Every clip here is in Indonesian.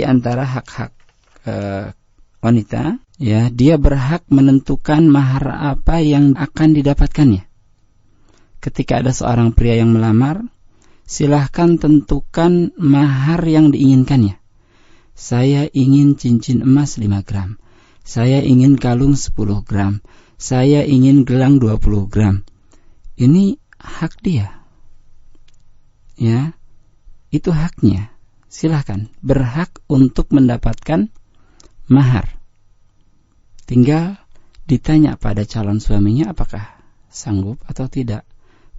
antara hak-hak wanita, ya, dia berhak menentukan mahar apa yang akan didapatkannya. Ketika ada seorang pria yang melamar, silahkan tentukan mahar yang diinginkannya. Saya ingin cincin emas 5 gram. Saya ingin kalung 10 gram. Saya ingin gelang 20 gram. Ini hak dia. Ya, itu haknya. Silahkan, berhak untuk mendapatkan mahar. Tinggal ditanya pada calon suaminya apakah sanggup atau tidak,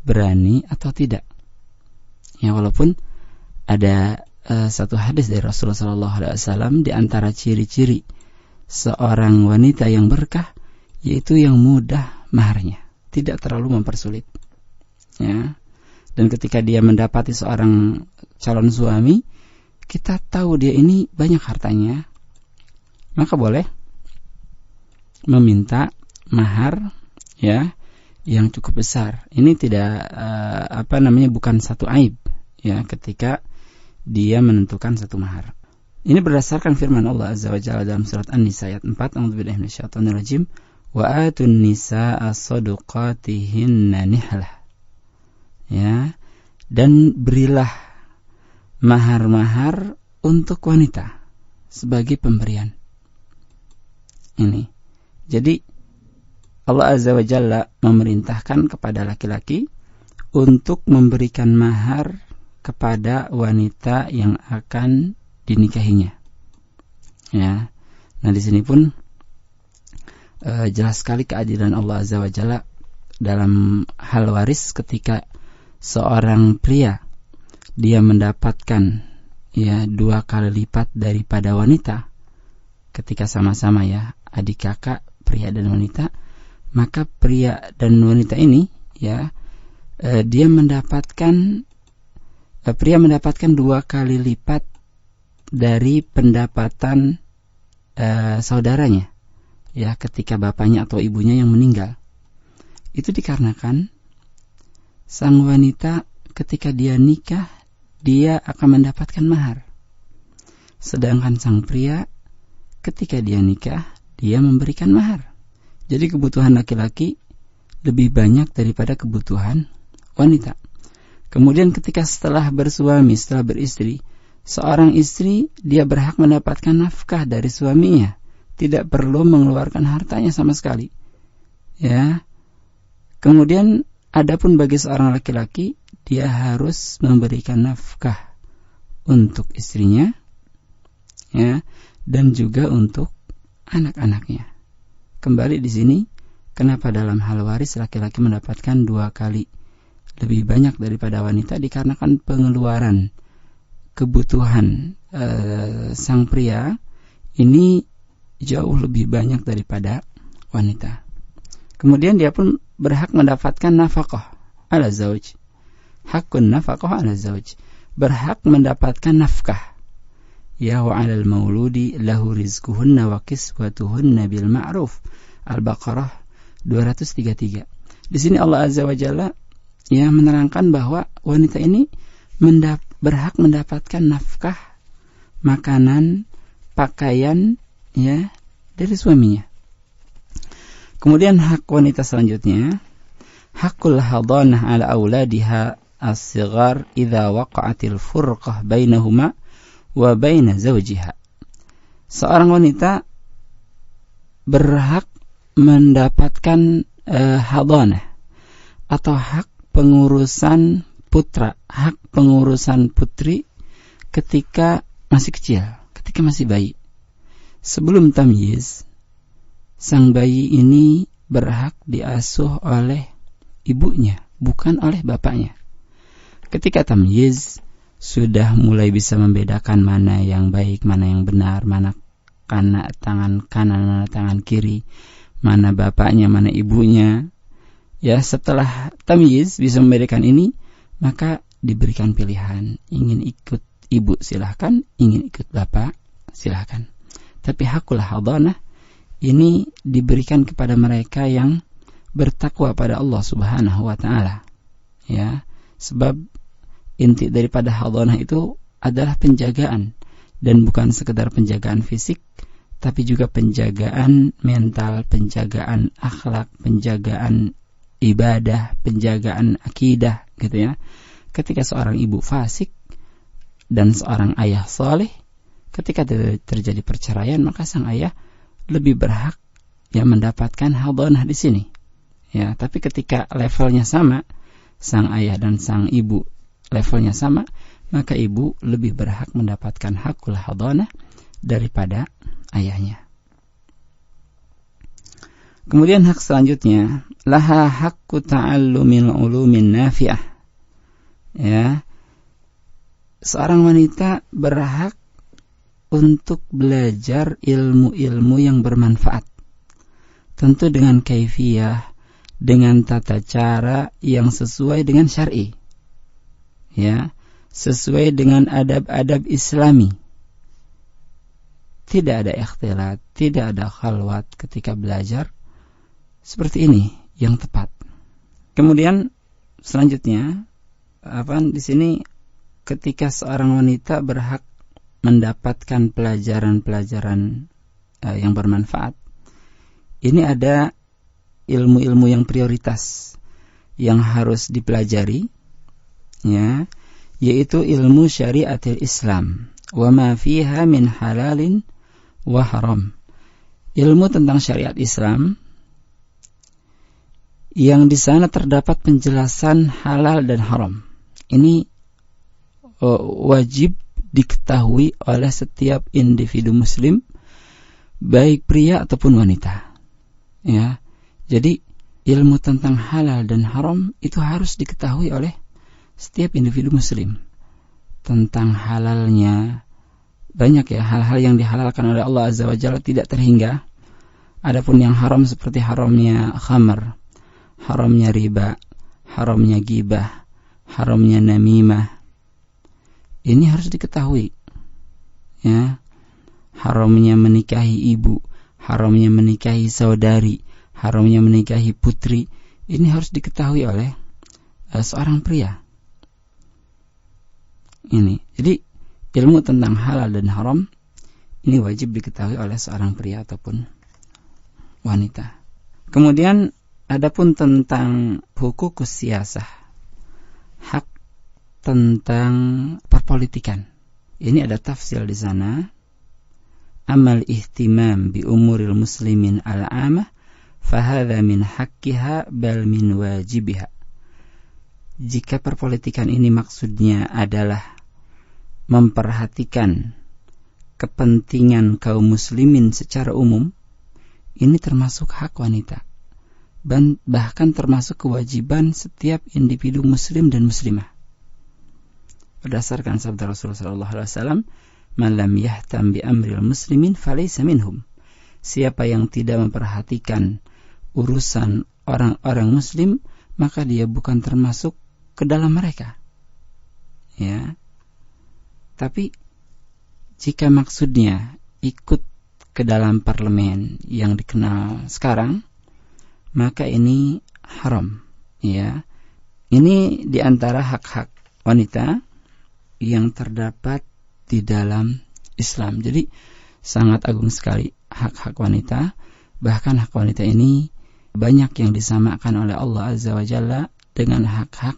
berani atau tidak. Ya, walaupun ada satu hadis dari Rasulullah SAW, di antara ciri-ciri seorang wanita yang berkah yaitu yang mudah maharnya, tidak terlalu mempersulit. Ya. Dan ketika dia mendapati seorang calon suami, kita tahu dia ini banyak hartanya, maka boleh meminta mahar, ya, yang cukup besar. Ini tidak bukan satu aib, ya, ketika dia menentukan satu mahar. Ini berdasarkan firman Allah Azza wa Jalla dalam surat An-Nisa ayat 4, A'udzubillahi minasyaitonir rajim, wa atun nisaa sadaqatihinna nihlah. Ya, dan berilah mahar-mahar untuk wanita sebagai pemberian. Ini. Jadi Allah Azza wa Jalla memerintahkan kepada laki-laki untuk memberikan mahar kepada wanita yang akan dinikahinya. Ya. Nah, di sini pun jelas sekali keadilan Allah Azza wa Jalla dalam hal waris ketika seorang pria dia mendapatkan, ya, 2 kali lipat daripada wanita ketika sama-sama, ya, adik kakak pria dan wanita, maka pria dan wanita ini, ya, pria mendapatkan 2 kali lipat dari pendapatan saudaranya, ya, ketika bapaknya atau ibunya yang meninggal. Itu dikarenakan sang wanita ketika dia nikah, dia akan mendapatkan mahar. Sedangkan sang pria ketika dia nikah, dia memberikan mahar. Jadi kebutuhan laki-laki lebih banyak daripada kebutuhan wanita. Kemudian ketika setelah bersuami, setelah beristri, seorang istri dia berhak mendapatkan nafkah dari suaminya, tidak perlu mengeluarkan hartanya sama sekali. Ya. Kemudian adapun bagi seorang laki-laki, dia harus memberikan nafkah untuk istrinya, ya, dan juga untuk anak-anaknya. Kembali di sini, kenapa dalam hal waris laki-laki mendapatkan 2 kali lebih banyak daripada wanita? Dikarenakan pengeluaran kebutuhan sang pria ini jauh lebih banyak daripada wanita. Kemudian dia pun berhak mendapatkan nafkah ala zauj. Hakun nafkah ala zauj. Berhak mendapatkan nafkah. Ya wa 'alal mauludi lahu rizquhunna wa kiswatuhunna bil ma'ruf. Al-Baqarah 233. Di sini Allah Azza wa Jalla, ya, menerangkan bahwa wanita ini berhak mendapatkan nafkah, makanan, pakaian, ya, dari suaminya. Kemudian hak wanita selanjutnya, hakul hadanah ala auladiha as-sighar idza waqa'atil furqah bainahuma wa baina zawjiha. Seorang wanita berhak mendapatkan hadanah atau hak pengurusan putra, hak pengurusan putri ketika masih kecil, ketika masih bayi. Sebelum tamyiz, sang bayi ini berhak diasuh oleh ibunya, bukan oleh bapaknya. Ketika tamyiz, sudah mulai bisa membedakan mana yang baik, mana yang benar, mana tangan kanan, mana tangan kiri, mana bapaknya, mana ibunya. Ya, setelah tamyiz bisa membedakan ini, maka diberikan pilihan, ingin ikut ibu silahkan, ingin ikut bapak silahkan. Tapi hakul hadanah ini diberikan kepada mereka yang bertakwa pada Allah Subhanahu wa taala. Ya, sebab inti daripada hadanah itu adalah penjagaan dan bukan sekedar penjagaan fisik, tapi juga penjagaan mental, penjagaan akhlak, penjagaan ibadah, penjagaan akidah, gitu ya. Ketika seorang ibu fasik dan seorang ayah saleh, ketika terjadi perceraian, maka sang ayah lebih berhak mendapatkan hadanah di sini. Ya, tapi ketika levelnya sama, sang ayah dan sang ibu levelnya sama, maka ibu lebih berhak mendapatkan hakul hadanah daripada ayahnya. Kemudian hak selanjutnya, laha haqqu ta'allumil ulumin nafi'ah. Ya. Seorang wanita berhak untuk belajar ilmu-ilmu yang bermanfaat. Tentu dengan kaifiyah, dengan tata cara yang sesuai dengan syar'i. Ya, sesuai dengan adab-adab Islami. Tidak ada ikhtilat, tidak ada khalwat ketika belajar. Seperti ini yang tepat. Kemudian selanjutnya, di sini ketika seorang wanita berhak mendapatkan pelajaran-pelajaran yang bermanfaat, ini ada ilmu-ilmu yang prioritas yang harus dipelajari, ya, yaitu ilmu syariatil Islam, wa ma fiha min halalin wa haram. Ilmu tentang syariat Islam yang di sana terdapat penjelasan halal dan haram. Ini wajib diketahui oleh setiap individu muslim, baik pria ataupun wanita. Ya. Jadi ilmu tentang halal dan haram itu harus diketahui oleh setiap individu muslim. Tentang halalnya banyak ya, hal-hal yang dihalalkan oleh Allah Azza wa Jalla tidak terhingga. Adapun yang haram seperti haramnya khamar, haramnya riba, haramnya ghibah, haramnya namimah, ini harus diketahui. Ya, haramnya menikahi ibu, haramnya menikahi saudari, haramnya menikahi putri, ini harus diketahui oleh seorang pria. Ini, jadi ilmu tentang halal dan haram ini wajib diketahui oleh seorang pria ataupun wanita. Kemudian adapun tentang hukukus siyasah, hak tentang perpolitikan, ini ada tafsir di sana. Amal ihtimam bi umuril muslimin al-amah fahadha min haqqiha bal min wajibiha. Jika perpolitikan ini maksudnya adalah memperhatikan kepentingan kaum muslimin secara umum, ini termasuk hak wanita, bahkan termasuk kewajiban setiap individu muslim dan muslimah. Berdasarkan sabda Rasulullah SAW, "Man lam yahtam bi amril muslimin falaysa minhum." Siapa yang tidak memperhatikan urusan orang-orang muslim, maka dia bukan termasuk ke dalam mereka. Ya. Tapi jika maksudnya ikut ke dalam parlemen yang dikenal sekarang, maka ini haram. Ya. Ini di antara hak-hak wanita yang terdapat di dalam Islam. Jadi sangat agung sekali hak-hak wanita. Bahkan hak wanita ini banyak yang disamakan oleh Allah Azza wa Jalla dengan hak-hak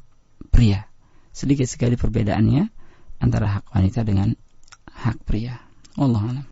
pria. Sedikit sekali perbedaannya antara hak wanita dengan hak pria. Wallahu a'lam.